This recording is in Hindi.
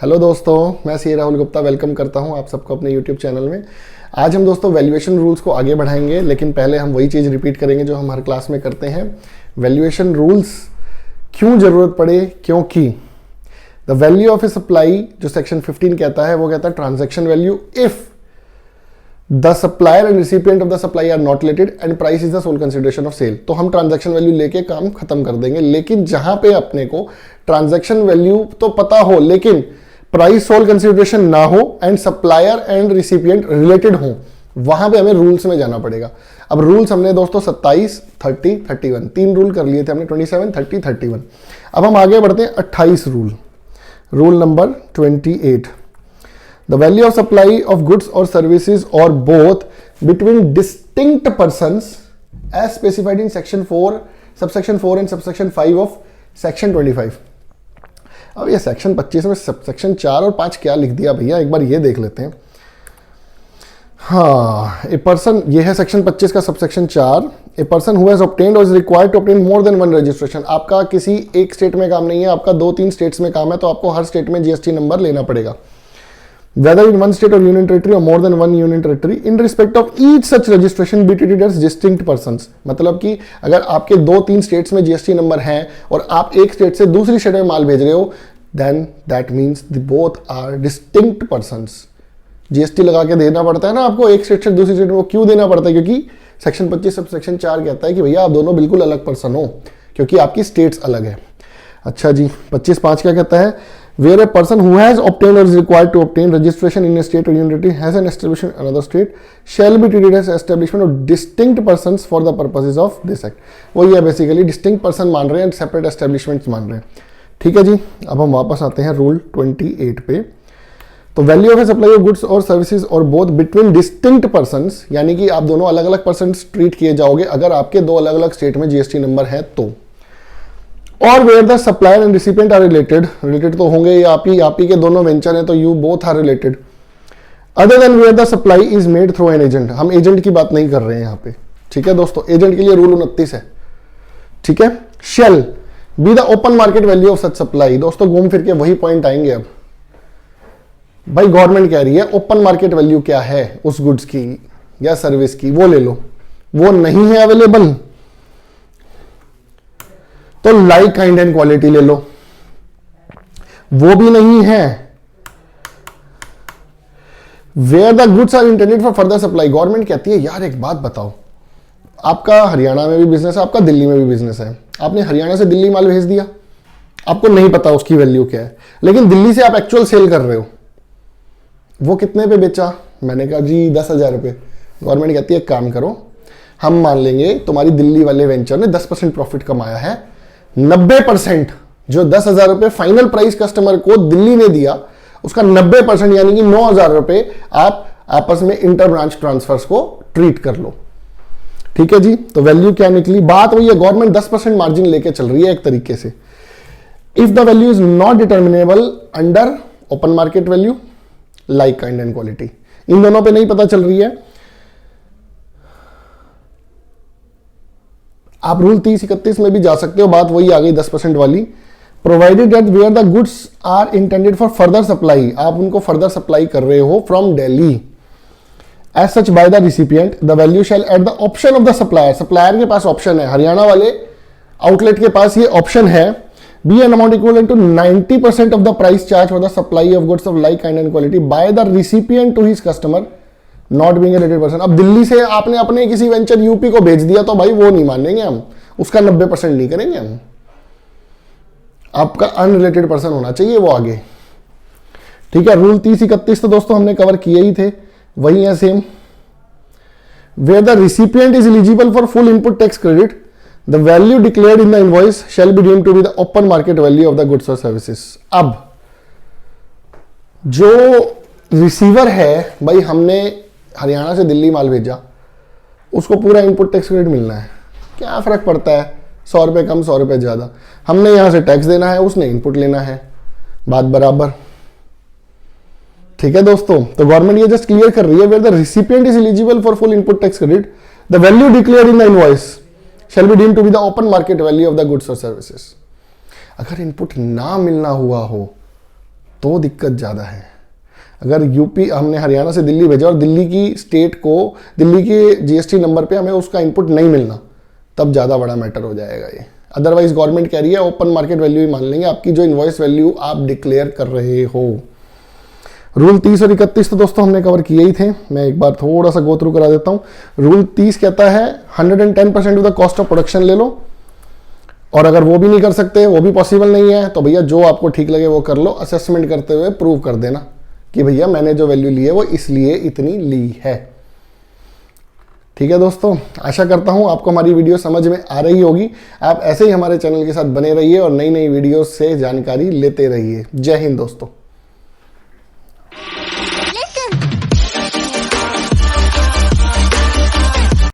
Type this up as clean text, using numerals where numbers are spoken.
हेलो दोस्तों, मैं सी राहुल गुप्ता वेलकम करता हूं आप सबको अपने यूट्यूब चैनल में। आज हम दोस्तों वैल्यूएशन रूल्स को आगे बढ़ाएंगे, लेकिन पहले हम वही चीज़ रिपीट करेंगे जो हम हर क्लास में करते हैं। वैल्यूएशन रूल्स क्यों ज़रूरत पड़े, क्योंकि the value of a supply जो सेक्शन 15 कहता है वो कहता है transaction value if the supplier and recipient of the supply are not related and price is the sole consideration of sale. तो हम ट्रांजैक्शन वैल्यू लेके काम खत्म कर देंगे, लेकिन जहां पे अपने को ट्रांजैक्शन वैल्यू तो पता हो लेकिन प्राइस सोल कंसिडरेशन ना हो and supplier and recipient related हो, वहां पे हमें रूल्स में जाना पड़ेगा। अब रूल्स हमने दोस्तों 27, 30, 31 तीन रूल कर लिए थे हमने, 27, 30, 31। अब हम आगे बढ़ते हैं 28 rule. Rule number 28, the value of supply of goods और सर्विसेज और both between distinct persons as specified in section 4 subsection 4 and subsection 5 of section 25। अब ये सेक्शन 25 में सबसेक्शन 4 और 5 क्या लिख दिया भैया, एक बार ये देख लेते हैं। हाँ, ए पर्सन, ये है सेक्शन 25 का subsection 4। A person who has obtained or is required to obtain more than one registration. आपका किसी एक स्टेट में काम नहीं है, आपका 2-3 स्टेट्स में काम है, तो आपको हर स्टेट में जीएसटी नंबर लेना पड़ेगा। Whether in one state or union territory or more than one union territory, in respect of each such registration be treated as distinct persons। मतलब कि अगर आपके 2-3 स्टेट्स में जीएसटी नंबर हैं और आप एक स्टेट से दूसरी स्टेट में माल भेज रहे हो, then that means the both are distinct persons। GST लगा के देना पड़ता है ना आपको, एक स्टेट से दूसरी स्टेट में। क्यों देना पड़ता है? क्योंकि सेक्शन 25 सब सेक्शन 4 कहता है कि भैया आप दोनों बिल्कुल अलग पर्सन हो, क्योंकि आपकी स्टेट्स अलग है। अच्छा जी, 25(5) क्या कहता है? Where a person who has obtained or is required to obtain registration in a state or unity has an establishment in another state shall be treated as establishment of distinct persons for the purposes of this act। वही है बेसिकली, डिस्टिंक्ट पर्सन मान रहे हैं, सेपरेट एस्टेब्लिशमेंट्स मान रहे हैं। ठीक है जी, अब हम वापस आते हैं रूल 28 पे। तो value of a supply of goods और सर्विसेज और बोथ बिटवीन डिस्टिंक्ट पर्संस, यानी कि आप दोनों अलग अलग पर्सन ट्रीट किए जाओगे अगर आपके दो अलग अलग स्टेट में जीएसटी नंबर है तो। और where the supplier and recipient are related तो होंगे, ये आप ही के दोनों वेंचर हैं, तो you both are related. Other than where the supply is made through an agent. हम एजेंट की बात नहीं कर रहे हैं यहाँ पे, ठीक है दोस्तों। एजेंट के लिए रूल 29 है, ठीक है। Shall be the open market value of such supply. दोस्तों घूम फिर के वही पॉइंट आएंगे। अब भाई गवर्नमेंट कह रही है ओपन मार्केट वैल्यू क्या है उस गुड्स की या सर्विस की, वो ले लो। वो नहीं है अवेलेबल तो लाइक काइंड एंड क्वालिटी ले लो। वो भी नहीं है, where the goods are intended for further supply. Government कहती है यार एक बात बताओ, आपका हरियाणा में भी बिजनेस है, आपका दिल्ली में भी बिजनेस है, आपने हरियाणा से दिल्ली माल भेज दिया, आपको नहीं पता उसकी वैल्यू क्या है, लेकिन दिल्ली से आप एक्चुअल सेल कर रहे हो। वो कितने पे बेचा? मैंने कहा जी 10,000 रुपये। गवर्नमेंट कहती है एक काम करो, हम मान लेंगे तुम्हारी दिल्ली वाले वेंचर ने 10% प्रॉफिट कमाया है, 90% जो 10,000 रुपये फाइनल प्राइस कस्टमर को दिल्ली ने दिया, उसका 90% यानी कि 9,000 रुपये आप आपस में इंटर ब्रांच ट्रांसफर्स को ट्रीट कर लो। ठीक है जी, तो वैल्यू क्या निकली? बात वही है, गवर्नमेंट 10% मार्जिन लेके चल रही है एक तरीके से। If the value is not determinable under open market value, like kind and quality, इन दोनों पे नहीं पता चल रही है। आप रूल 30-31 में भी जा सकते हो, बात वही आ गई 10% वाली। Provided that where the goods are intended for further supply, आप उनको फर्दर सप्लाई कर रहे हो from Delhi as such by the recipient, the value shall at the option of the supplier. Supplier के पास ऑप्शन है, हरियाणा वाले आउटलेट के पास ये ऑप्शन है, B an amount equal to 90% of the price charge for the supply of goods of like kind and quality by the recipient to his customer not being a related person. अब दिल्ली से आपने अपने किसी वेंचर यूपी को भेज दिया तो भाई वो नहीं मानेंगे हम, उसका 90% नहीं करेंगे हम। आपका अनरिलेटेड पर्सन होना चाहिए वो आगे। ठीक है, रूल 30-31 तो दोस्तों हमने कवर किए ही थे, वही है same. Where the recipient is eligible for full input tax credit, the value declared in the invoice shall be deemed to be the open market value of the goods और सर्विसेज। अब जो रिसीवर है, भाई हमने हरियाणा से दिल्ली माल भेजा, उसको पूरा इनपुट टैक्स क्रेडिट मिलना है। क्या फर्क पड़ता है, 100 रुपये कम 100 रुपये ज्यादा, हमने यहां से टैक्स देना है, उसने इनपुट लेना है, बात बराबर। ठीक है दोस्तों, तो गवर्नमेंट ये जस्ट क्लियर कर रही है, where the recipient is eligible for full input tax credit, the value declared in the invoice shall be deemed to be the open market value of the goods और सर्विसेज। अगर इनपुट ना मिलना हुआ हो तो दिक्कत ज़्यादा है। अगर यूपी हमने हरियाणा से दिल्ली भेजा और दिल्ली की स्टेट को दिल्ली के जीएसटी नंबर पे हमें उसका इनपुट नहीं मिलना, तब ज़्यादा बड़ा मैटर हो जाएगा ये। अदरवाइज गवर्नमेंट कह रही है ओपन मार्केट वैल्यू ही मान लेंगे आपकी जो इनवॉइस वैल्यू आप डिक्लेयर कर रहे हो। रूल 30 और 31 तो दोस्तों हमने कवर किए ही थे, मैं एक बार थोड़ा सा गो थ्रू करा देता हूँ। रूल 30 कहता है 110% of the cost of production ले लो, और अगर वो भी नहीं कर सकते, वो भी पॉसिबल नहीं है, तो भैया जो आपको ठीक लगे वो कर लो, असेसमेंट करते हुए प्रूव कर देना कि भैया मैंने जो वैल्यू ली है वो इसलिए इतनी ली है। ठीक है दोस्तों, आशा करता हूं आपको हमारी वीडियो समझ में आ रही होगी। आप ऐसे ही हमारे चैनल के साथ बने रहिए और नई नई वीडियो से जानकारी लेते रहिए। जय हिंद दोस्तों।